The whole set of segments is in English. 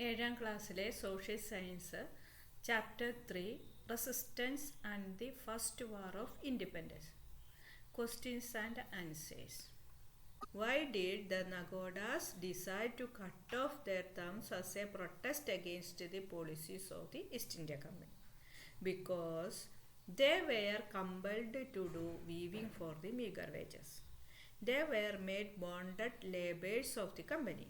ഏഴാം ക്ലാസ്സിലെ social science chapter 3 resistance and the first war of independence. Questions and answers. Why did the Nagodas decide to cut off their thumbs as a protest against the policies of the East India Company? Because they were compelled to do weaving for the meager wages. They were made bonded laborers of the company,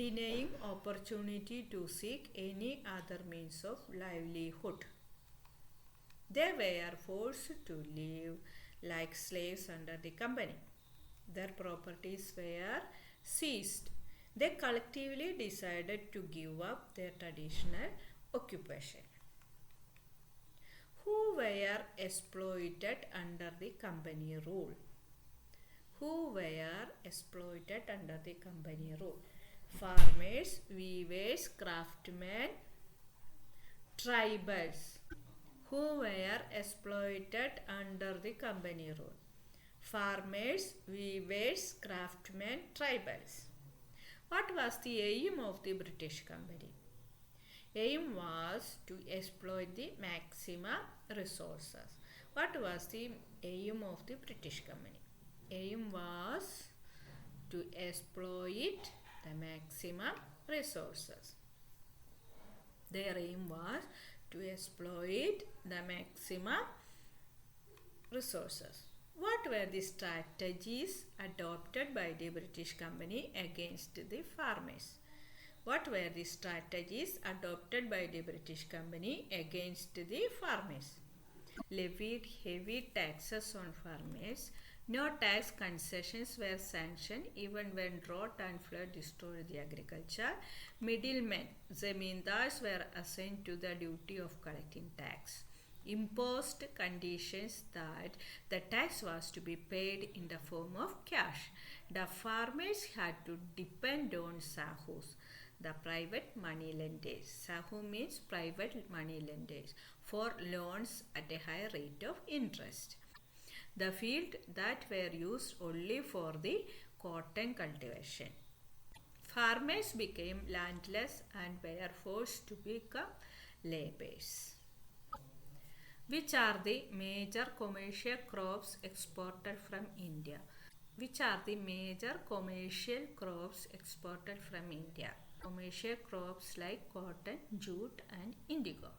denying opportunity to seek any other means of livelihood. They were forced to live like slaves under the company. Their properties were seized. They collectively decided to give up their traditional occupation. Who were exploited under the company rule? Who were exploited under the company rule? Farmers, weavers, craftsmen, tribals. Who were exploited under the company rule? Farmers, weavers, craftsmen, tribals. What was the aim of the British Company? Aim was to exploit the maximum resources. What was the aim of the British Company? Aim was to exploit the maximum resources. Their aim was to exploit the maximum resources. What were the strategies adopted by the British Company against the farmers? What were the strategies adopted by the British Company against the farmers? Levied heavy taxes on farmers. No tax concessions were sanctioned even when drought and flood destroyed the agriculture. Middlemen, zamindars, were assigned to the duty of collecting tax. Imposed conditions that the tax was to be paid in the form of cash. The farmers had to depend on sahus, the private money lenders. Sahu means private money lenders, for loans at a high rate of interest. The fields that were used only for the cotton cultivation. Farmers became landless and were forced to become laborers. Which are the major commercial crops exported from India? Which are the major commercial crops exported from India? Commercial crops like cotton, jute and indigo.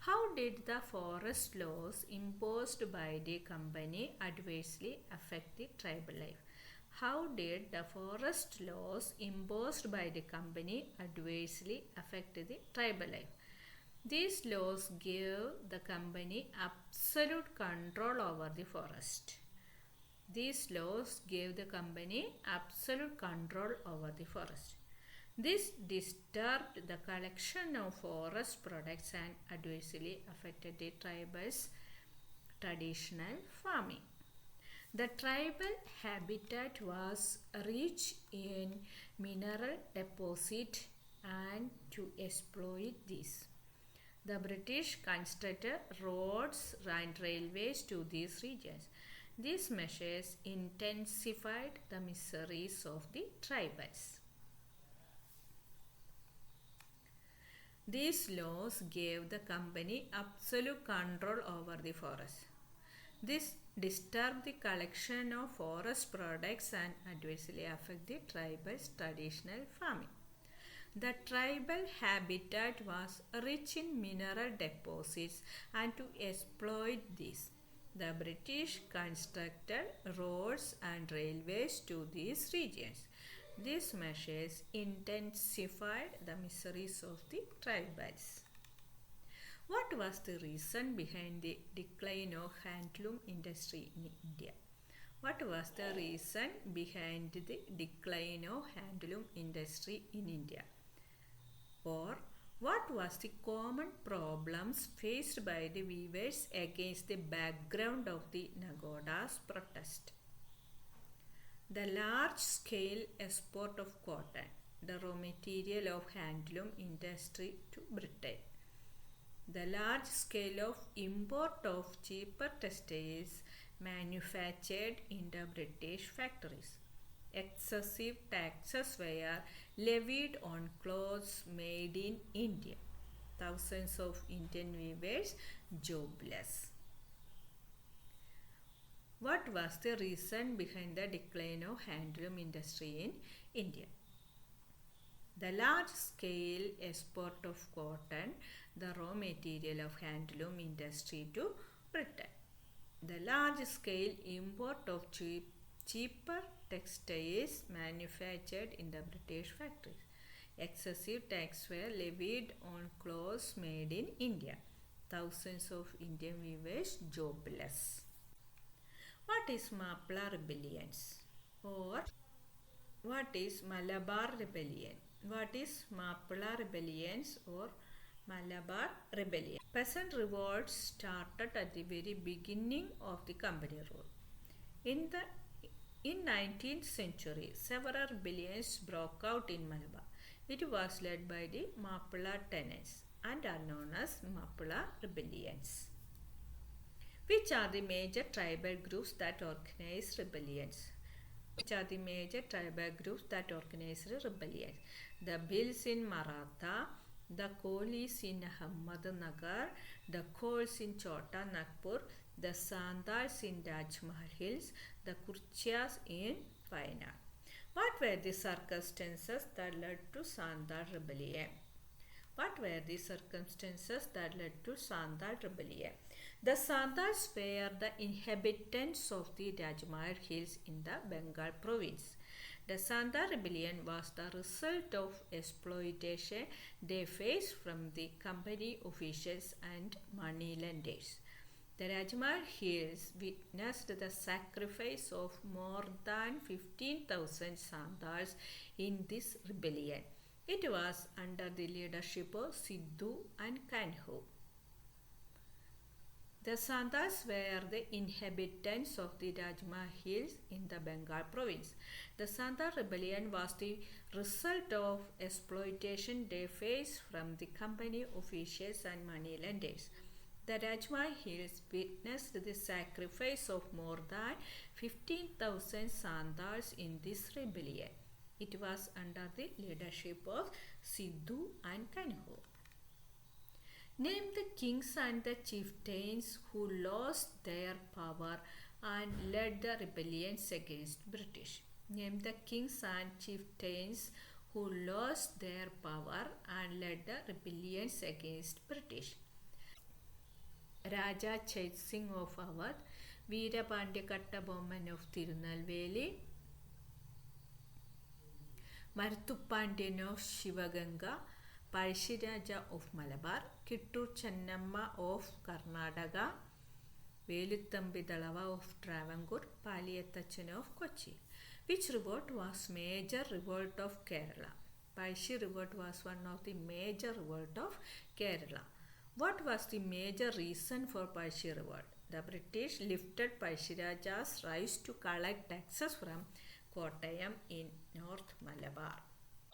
How did the forest laws imposed by the company adversely affect the tribal life? How did the forest laws imposed by the company adversely affect the tribal life? These laws gave the company absolute control over the forest. These laws gave the company absolute control over the forest. This disturbed the collection of forest products and adversely affected the tribals' traditional farming. The tribal habitat was rich in mineral deposit, and to exploit this, the British constructed roads and railways to these regions. These measures intensified the miseries of the tribals. These laws gave the company absolute control over the forest. This disturbed the collection of forest products and adversely affected the tribals' traditional farming. The tribal habitat was rich in mineral deposits, and to exploit this, the British constructed roads and railways to these regions. These measures intensified the miseries of the tribals. What was the reason behind the decline of handloom industry in India? What was the reason behind the decline of handloom industry in India? Or what was the common problems faced by the weavers against the background of the Nagodas protest? The large-scale export of cotton, the raw material of handloom industry, to Britain. The large scale of import of cheaper textiles manufactured in the British factories. Excessive taxes were levied on clothes made in India. Thousands of Indian weavers jobless. What was the reason behind the decline of handloom industry in India? The large-scale export of cotton, the raw material of handloom industry, to Britain. The large-scale import of cheaper textiles manufactured in the British factories. Excessive tax were levied on clothes made in India. Thousands of Indian weavers jobless. What is Mappila rebellions? Or what is Malabar rebellion? What is Mappila rebellions or Malabar rebellion? Peasant revolts started at the very beginning of the company rule. In 19th century, several rebellions broke out in Malabar. It was led by the Mappila tenants and are known as Mappila rebellions. Which are the major tribal groups that organized rebellions? Which are the major tribal groups that organized rebellions? The Bhils in Maratha, the Kolis in Ahmednagar, the Kols in Chota Nagpur, the Santals in Rajmahal Hills, the Kurchias in Wayanad. What were the circumstances that led to Santhal rebellion? What were the circumstances that led to Santhal rebellion? The Santals were the inhabitants of the Rajmahal Hills in the Bengal province. The Santhal rebellion was the result of exploitation they faced from the company officials and moneylenders. The Rajmahal Hills witnessed the sacrifice of more than 15,000 Santals in this rebellion. It was under the leadership of Sidhu and Kanhu. The Santals were the inhabitants of the Rajmahal Hills in the Bengal province. The Santhal rebellion was the result of exploitation they faced from the company officials and moneylenders. The Rajmahal Hills witnessed the sacrifice of more than 15,000 Santals in this rebellion. It was under the leadership of Sidhu and Kanhu. Name the kings and the chieftains who lost their power and led the rebellions against British. Name the kings and chieftains who lost their power and led the rebellions against British. Raja Chet Singh of Awadh, Veerapandya Kattabomman of Tirunelveli, Maruthupandian of Shivaganga, Palshiraja of Malabar, Kittur Channamma of Karnataka, Veluthambi Dalava of Travancore, Paliyathachen of Kochi. Which revolt was major revolt of Kerala? Palshi revolt was one of the major revolt of Kerala. What was the major reason for Palshi revolt? The British lifted Palshiraja's rights to collect taxes from Kottayam in North Malabar.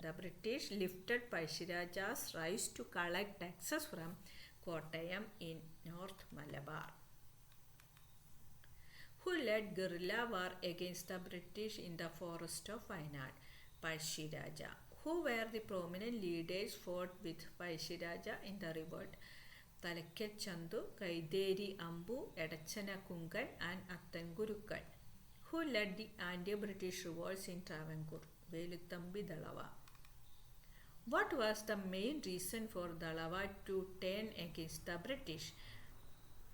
The British lifted Palshiraja's rights to collect taxes from Kottayam in North Malabar. Who led guerrilla war against the British in the forest of Wayanad? Palshiraja. Who were the prominent leaders fought with Palshiraja in the revolt? Talakkal Chandu, Kaideri Ambu, Edachana Kungan and Attan Gurukal. Who led the anti-British revolts in Travancore? Veluthambi Dalava. What was the main reason for Dalava to turn against the British?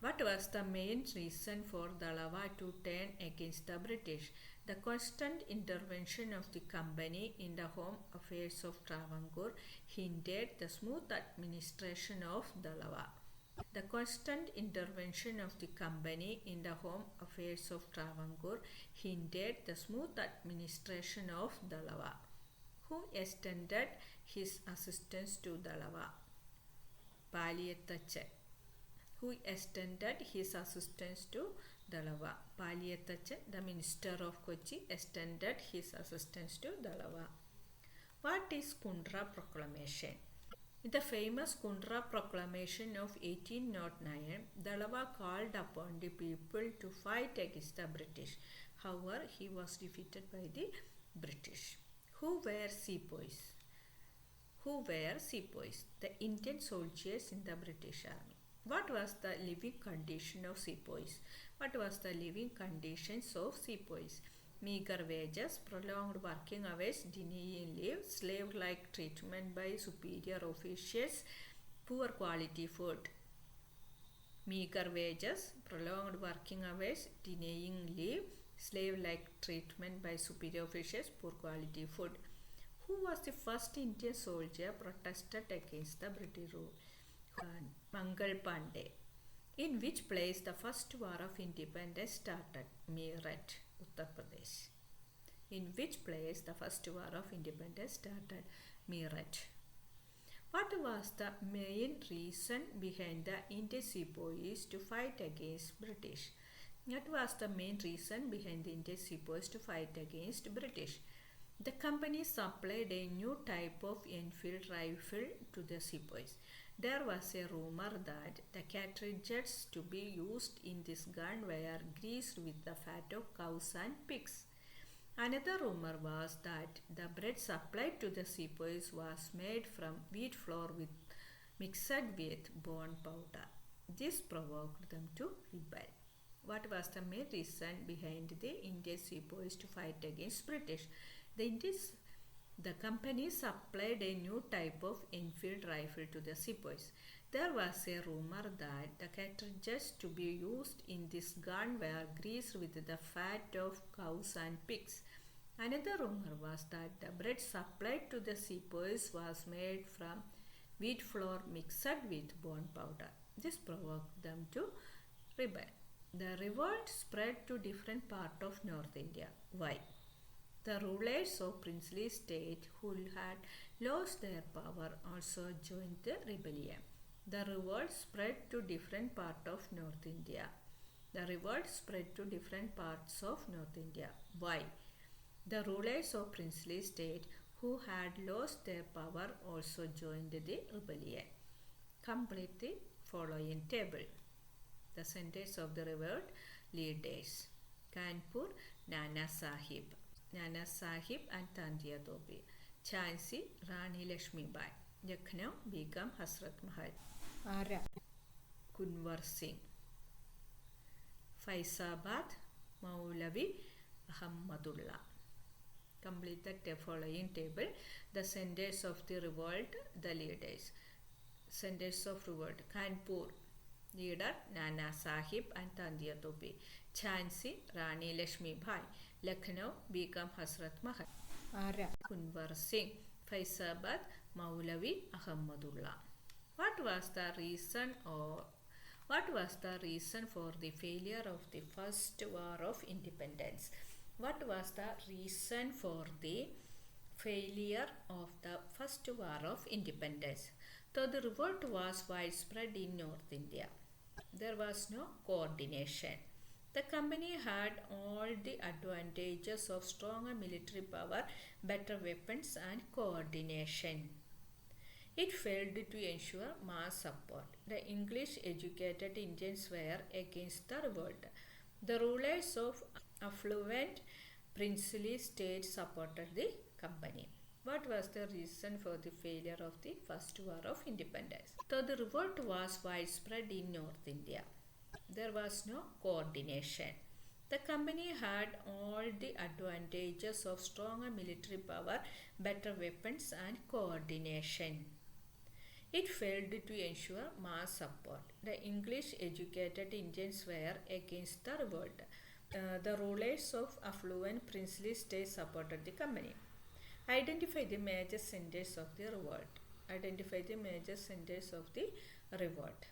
What was the main reason for Dalava to turn against the British? The constant intervention of the company in the home affairs of Travancore hindered the smooth administration of Dalava. The constant intervention of the company in the home affairs of Travancore hindered the smooth administration of Dalava. Who extended his assistance to Dalava? Paliyathachen. Who extended his assistance to Dalava? Paliyathachen, the minister of Kochi, extended his assistance to Dalava. What is Kundra Proclamation? In the famous Kundra Proclamation of 1809, Dalava called upon the people to fight against the British. However, he was defeated by the British. Who were sepoys? Who were sepoys? The Indian soldiers in the British Army. What was the living condition of sepoys? What was the living conditions of sepoys? Meager wages, prolonged working hours, denying leave, slave-like treatment by superior officials, poor quality food. Meager wages, prolonged working hours, denying leave, slave-like treatment by superior officials, poor quality food. Who was the first Indian soldier protested against the British rule? Mangal Pandey. In which place the first war of independence started? Meerut, Uttar Pradesh. In which place the first war of independence started? Meerut. What was the main reason behind the Indian sepoys to fight against British? What was the main reason behind the Indian sepoys to fight against British? The company supplied a new type of Enfield rifle to the sepoys. There was a rumor that the cartridges to be used in this gun were greased with the fat of cows and pigs. Another rumor was that the bread supplied to the sepoys was made from wheat flour mixed with bone powder. This provoked them to rebel. What was the main reason behind the Indian sepoys to fight against British? The company supplied a new type of Enfield rifle to the sepoys. There was a rumor that the cartridges to be used in this gun were greased with the fat of cows and pigs. Another rumor was that the bread supplied to the sepoys was made from wheat flour mixed with bone powder. This provoked them to rebel. The revolt spread to different parts of North India. Why? The rulers of princely state who had lost their power also joined the rebellion. The revolt spread to different parts of North India. The revolt spread to different parts of North India. Why? The rulers of princely state who had lost their power also joined the rebellion. Complete the following table. The centers of the revolt leaders. Kanpur, Nana Sahib. Nana Sahib and Tandia Topi. Jhansi, Rani Lakshmi Bai. Lucknow, Begum Hasrat Mahal. Ara. Kunwar Singh. Faizabad, Maulavi Ahmadullah. Complete the following table. The centers of the revolt, the leaders. Centers of revolt. Kanpur, leader Nana Sahib and Tandia Topi. Jhansi, Rani Lakshmi Bai. Lucknow, Begum Hasrat Mahal. Ara. Kunwar Singh. Faizabad, Maulavi Ahmadullah. What was the reason for the failure of the first war of independence? What was the reason for the failure of the first war of independence? So the revolt was widespread in North India. There was no coordination. The company had all the advantages of stronger military power, better weapons and coordination. It failed to ensure mass support. The English educated Indians were against the revolt. The rulers of affluent princely states supported the company. What was the reason for the failure of the first war of independence? So the revolt was widespread in North India. There was no coordination. The company had all the advantages of stronger military power, better weapons and coordination. It failed to ensure mass support. The English educated Indians were against the revolt. The rulers of affluent princely states supported the company. Identify the major centers of the revolt. Identify the major centers of the revolt.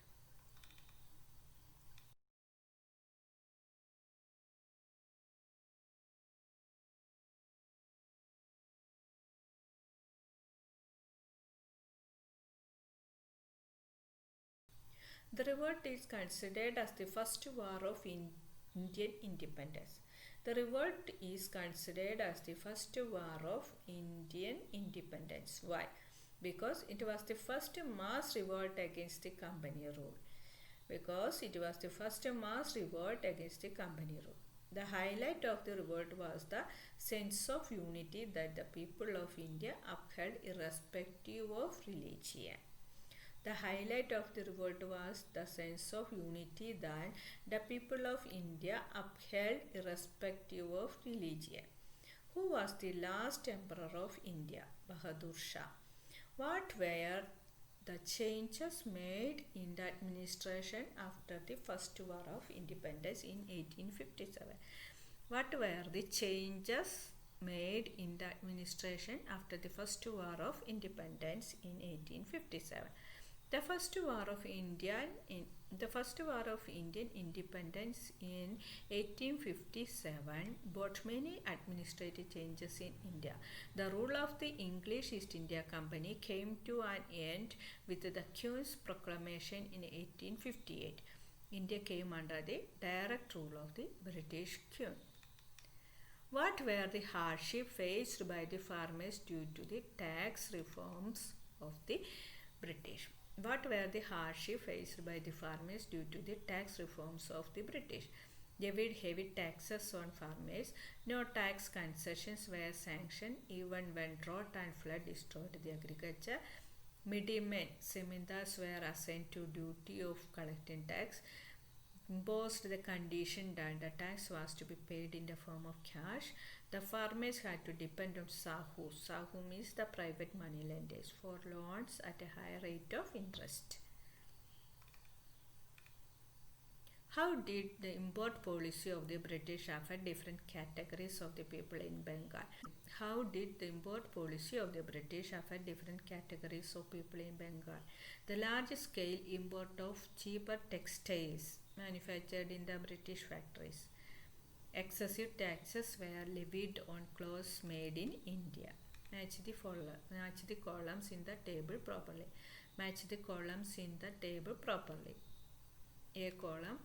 The revolt is considered as the first war of Indian independence. The revolt is considered as the first war of Indian independence. Why? Because it was the first mass revolt against the company rule. Because it was the first mass revolt against the company rule. The highlight of the revolt was the sense of unity that the people of India upheld irrespective of religion. The highlight of the revolt was the sense of unity that the people of India upheld irrespective of religion. Who was the last emperor of India? Bahadur Shah. What were the changes made in the administration after the First War of Independence in 1857? What were the changes made in the administration after the First War of Independence in 1857? The First War of Indian independence in 1857 brought many administrative changes in India. The rule of the English East India Company came to an end with the Queen's Proclamation in 1858. India came under the direct rule of the British Queen. What were the hardships faced by the farmers due to the tax reforms of the British? What were the hardships faced by the farmers due to the tax reforms of the British? Levied heavy taxes on farmers. No tax concessions were sanctioned even when drought and flood destroyed the agriculture. Middlemen, zemindars were assigned to duty of collecting tax. Imposed the condition that the tax was to be paid in the form of cash. The farmers had to depend on sahus. Sahu means the private money lenders for loans at a higher rate of interest. How did the import policy of the British affect different categories of the people in Bengal? How did the import policy of the British affect different categories of people in Bengal? The large-scale import of cheaper textiles manufactured in the British factories. Excessive taxes were levied on clothes made in India. Match the columns in the table properly. Match the columns in the table properly. A column,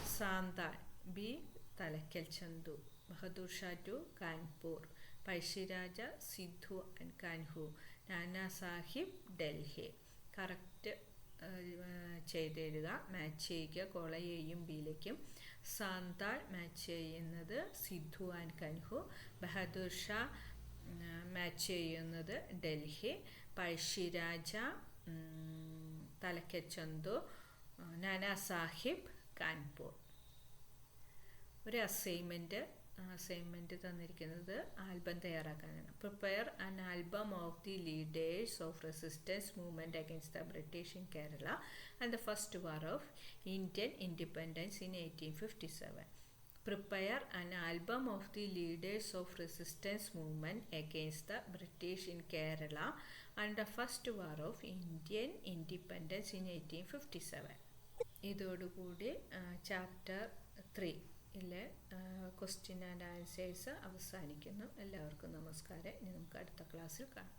Santhal. B. Talakkal Chandu. Bahadur Shah to Kanpur. Paishi Raja, Sidhu and Kanhu. Nana Sahib, Delhi. Correct ചെയ്തെഴുതുക. Match ചെയ്യുക. കോള എയും ബിയിലേക്കും. Santhal match ചെയ്യുന്നത് Sidhu and Kanhu. Bahadur Shah match ചെയ്യുന്നത് ഡൽഹി. പഴശ്ശിരാജ, തലക്കൽ ചന്തു, നാനാ സാഹിബ്, കാൺപൂർ. ഒരു assignment തന്നിരിക്കുന്നത് album തയ്യാറാക്കാനാണ്. Prepare an album of the leaders of resistance movement against the British in Kerala and the first war of Indian independence in 1857. Prepare an album of the leaders of resistance movement against the British in Kerala and the first war of Indian independence in 1857. ഇതോടുകൂടി chapter 3 question and answers അവസാനിക്കുന്നു. എല്ലാവർക്കും നമസ്കാരം. ഇനി നമുക്ക് അടുത്ത ക്ലാസ്സിൽ കാണാം.